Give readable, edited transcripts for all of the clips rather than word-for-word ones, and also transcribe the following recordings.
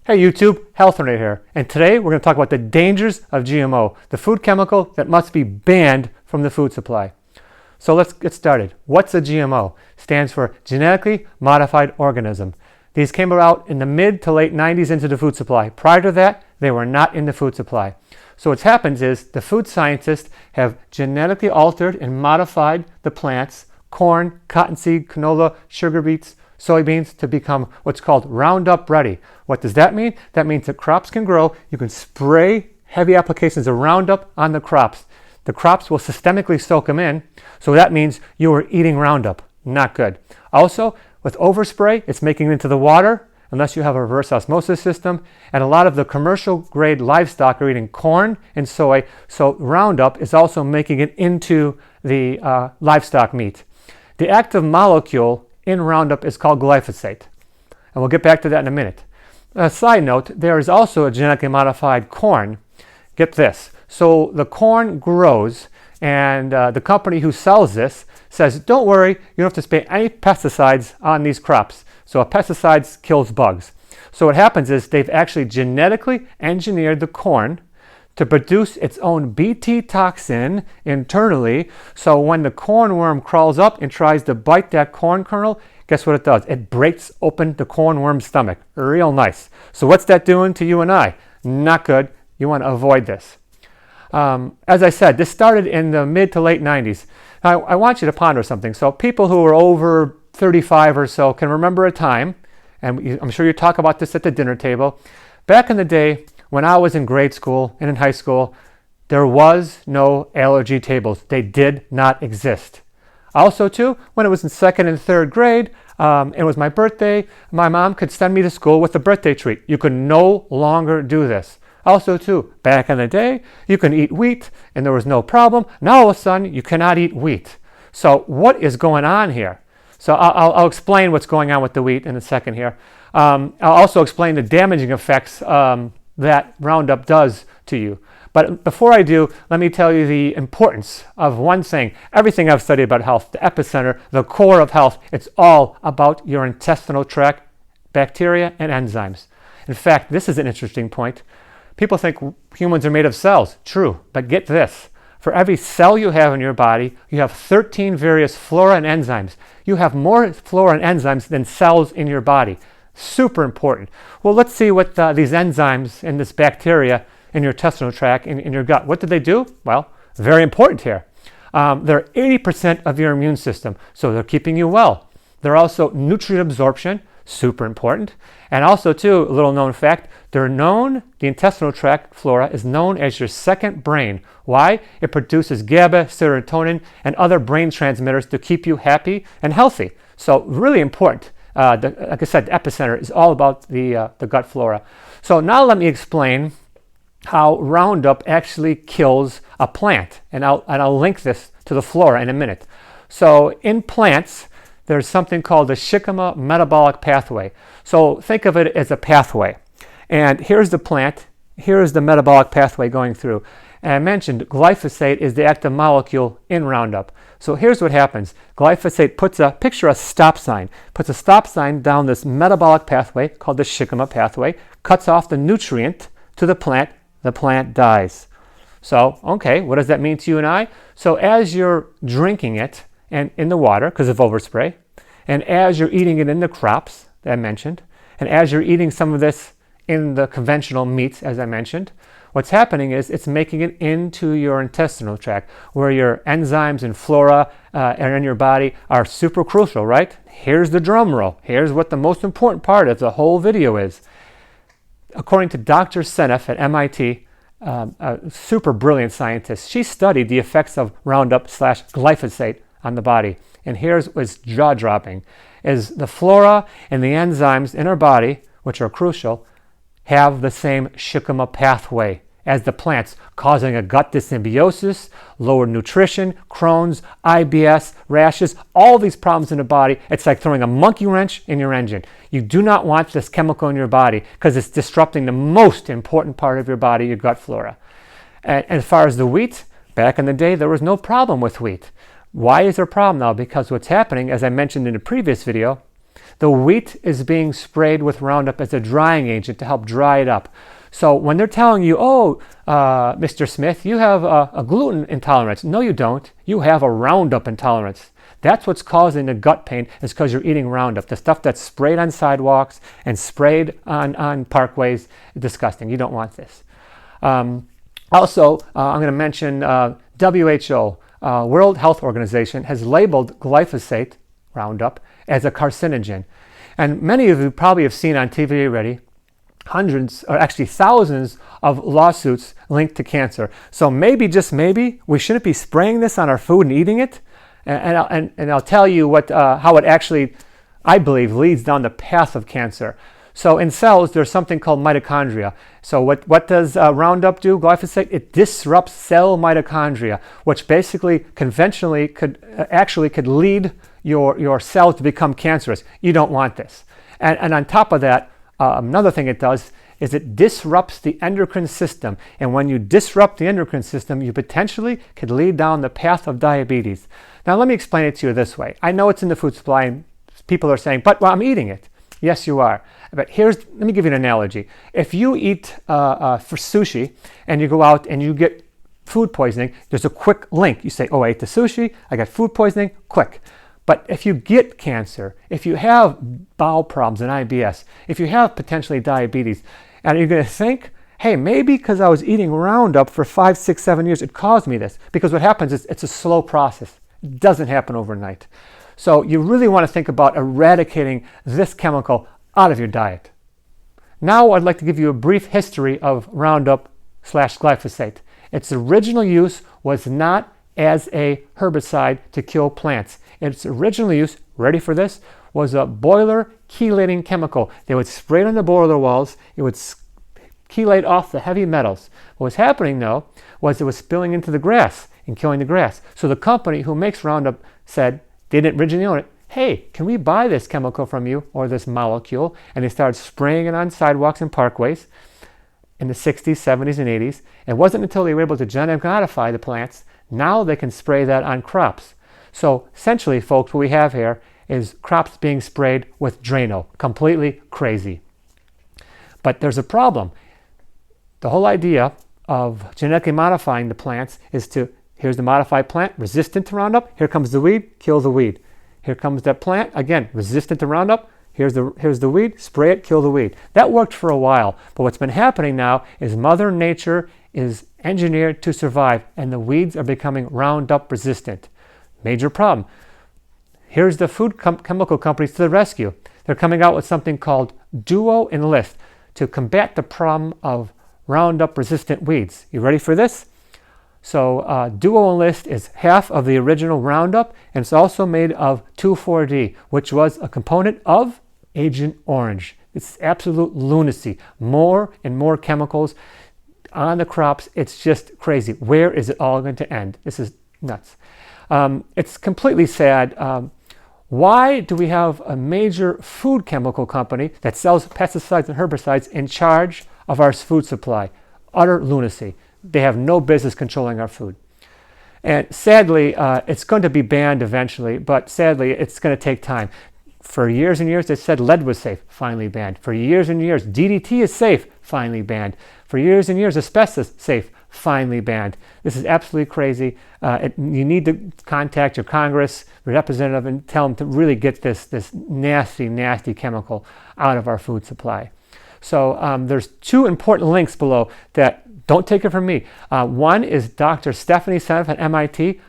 Hey YouTube, Healthinator here, and today we're going to talk about the dangers of GMO, the food chemical that must be banned from the food supply. So let's get started. What's a GMO? Stands for genetically modified organism. These came about in the mid to late 90s into the food supply. Prior to that, they were not in the food supply. So what's happened is the food scientists have genetically altered and modified the plants, corn, cottonseed, canola, sugar beets, soybeans, to become what's called Roundup ready. What does that mean? That means that crops can grow. You can spray heavy applications of Roundup on the crops. The crops will systemically soak them in. So that means you are eating Roundup. Not good. Also, with overspray, it's making it into the water unless you have a reverse osmosis system. And a lot of the commercial grade livestock are eating corn and soy. So Roundup is also making it into the livestock meat. The active molecule in Roundup is called glyphosate. And we'll get back to that in a minute. A side note, there is also a genetically modified corn. Get this. So the corn grows, and the company who sells this says, don't worry, you don't have to spray any pesticides on these crops. So a pesticide kills bugs. So what happens is they've actually genetically engineered the corn to produce its own Bt toxin internally. So when the corn worm crawls up and tries to bite that corn kernel, guess what it does? It breaks open the corn worm's stomach. Real nice. So what's that doing to you and I? Not good. You want to avoid this. As I said, this started in the mid to late 90s. Now, I want you to ponder something. So people who are over 35 or so can remember a time, and I'm sure you talk about this at the dinner table. Back in the day, when I was in grade school and in high school, there was no allergy tables. They did not exist. Also, too, when it was in second and third grade, it was my birthday, my mom could send me to school with a birthday treat. You could no longer do this. Also, too, back in the day, you can eat wheat and there was no problem. Now, all of a sudden, you cannot eat wheat. So what is going on here? So I'll explain what's going on with the wheat in a second here. I'll also explain the damaging effects that Roundup does to you. But before I do, let me tell you the importance of one thing. Everything I've studied about health, the epicenter, the core of health, it's all about your intestinal tract, bacteria, and enzymes. In fact, this is an interesting point. People think humans are made of cells. True, but get this. For every cell you have in your body, you have 13 various flora and enzymes. You have more flora and enzymes than cells in your body. Super important. Well, let's see what these enzymes and this bacteria in your intestinal tract, in your gut, what do they do? Well, very important here. They're 80% of your immune system, so they're keeping you well. They're also nutrient absorption, super important. And also, too, a little known fact, the intestinal tract flora is known as your second brain. Why? It produces GABA, serotonin, and other brain transmitters to keep you happy and healthy. So really important. Like I said, the epicenter is all about the gut flora. So now let me explain how Roundup actually kills a plant. And I'll link this to the flora in a minute. So in plants, there's something called the Shikima metabolic pathway. So think of it as a pathway. And here's the plant. Here's the metabolic pathway going through. And I mentioned glyphosate is the active molecule in Roundup. So here's what happens. Glyphosate picture a stop sign, puts a stop sign down this metabolic pathway called the Shikima pathway, cuts off the nutrient to the plant dies. So, okay, what does that mean to you and I? So as you're drinking it and in the water because of overspray, and as you're eating it in the crops that I mentioned, and as you're eating some of this in the conventional meats, as I mentioned, what's happening is it's making it into your intestinal tract, where your enzymes and flora are in your body are super crucial, right? Here's the drum roll. Here's what the most important part of the whole video is. According to Dr. Seneff at MIT, a super brilliant scientist, she studied the effects of Roundup / glyphosate on the body. And here's what's jaw-dropping, is the flora and the enzymes in our body, which are crucial, have the same Shikima pathway as the plants, causing a gut dyssymbiosis, lower nutrition, Crohn's, IBS, rashes, all these problems in the body. It's like throwing a monkey wrench in your engine. You do not want this chemical in your body because it's disrupting the most important part of your body, your gut flora. And as far as the wheat, back in the day, there was no problem with wheat. Why is there a problem now? Because what's happening, as I mentioned in the previous video, The wheat is being sprayed with Roundup as a drying agent to help dry it up. So when they're telling you, oh, Mr. Smith, you have a gluten intolerance. No, you don't. You have a Roundup intolerance. That's what's causing the gut pain, is because you're eating Roundup. The stuff that's sprayed on sidewalks and sprayed on parkways is disgusting. You don't want this. Also, I'm going to mention WHO, World Health Organization, has labeled glyphosate, Roundup, as a carcinogen. And many of you probably have seen on TV already hundreds, or actually thousands, of lawsuits linked to cancer. So maybe, just maybe, we shouldn't be spraying this on our food and eating it. And I'll tell you how it actually, I believe, leads down the path of cancer. So in cells, there's something called mitochondria. So what does Roundup do, glyphosate? It disrupts cell mitochondria, which basically conventionally could lead your cells to become cancerous. You don't want this. And on top of that, another thing it does is it disrupts the endocrine system. And when you disrupt the endocrine system, you potentially could lead down the path of diabetes. Now, let me explain it to you this way. I know it's in the food supply, and people are saying, but well, I'm eating it. Yes, you are. But let me give you an analogy. If you eat for sushi and you go out and you get food poisoning, there's a quick link. You say, oh, I ate the sushi, I got food poisoning, quick. But if you get cancer, if you have bowel problems and IBS, if you have potentially diabetes, and you're going to think, hey, maybe because I was eating Roundup for 5, 6, 7 years, it caused me this. Because what happens is it's a slow process. It doesn't happen overnight. So you really want to think about eradicating this chemical out of your diet. Now I'd like to give you a brief history of Roundup/glyphosate. Its original use was not as a herbicide to kill plants. Its original use, ready for this, was a boiler chelating chemical. They would spray it on the boiler walls. It would chelate off the heavy metals. What was happening, though, was it was spilling into the grass and killing the grass. So the company who makes Roundup said, they didn't originally own it, hey, can we buy this chemical from you, or this molecule? And they started spraying it on sidewalks and parkways in the 60s, 70s, and 80s. It wasn't until they were able to genetically modify the plants, now they can spray that on crops. So essentially, folks, what we have here is crops being sprayed with Drano. Completely crazy. But there's a problem. The whole idea of genetically modifying the plants is to, here's the modified plant, resistant to Roundup. Here comes the weed, kill the weed. Here comes that plant, again, resistant to Roundup. Here's the weed, spray it, kill the weed. That worked for a while. But what's been happening now is Mother Nature is engineered to survive, and the weeds are becoming Roundup resistant. Major problem. Here's the food chemical companies to the rescue. They're coming out with something called Duo Enlist to combat the problem of Roundup resistant weeds. You ready for this? So Duo Enlist is half of the original Roundup, and it's also made of 2,4-D, which was a component of Agent Orange. It's absolute lunacy. More and more chemicals on the crops. It's just crazy. Where is it all going to end? This is nuts. It's completely sad. Why do we have a major food chemical company that sells pesticides and herbicides in charge of our food supply? Utter lunacy. They have no business controlling our food. And sadly, it's going to be banned eventually, but sadly, it's going to take time. For years and years, they said lead was safe, finally banned. For years and years, DDT is safe, finally banned. For years and years, asbestos, safe, finally banned. This is absolutely crazy. You need to contact your Congress representative and tell them to really get this nasty, nasty chemical out of our food supply. So there's 2 important links below that, don't take it from me. One is Dr. Stephanie Seneff at MIT,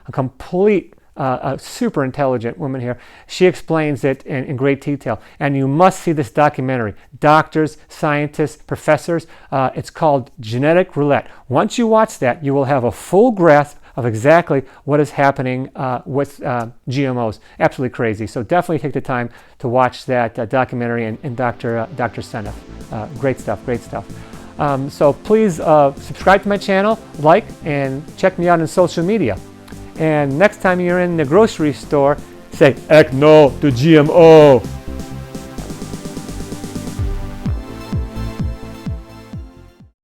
a super intelligent woman here. She explains it in great detail. And you must see this documentary. Doctors, scientists, professors. It's called Genetic Roulette. Once you watch that, you will have a full grasp of exactly what is happening with GMOs. Absolutely crazy. So definitely take the time to watch that documentary and Dr. Seneff. Great stuff, great stuff. So please subscribe to my channel, like, and check me out on social media. And next time you're in the grocery store, say, heck no to GMO.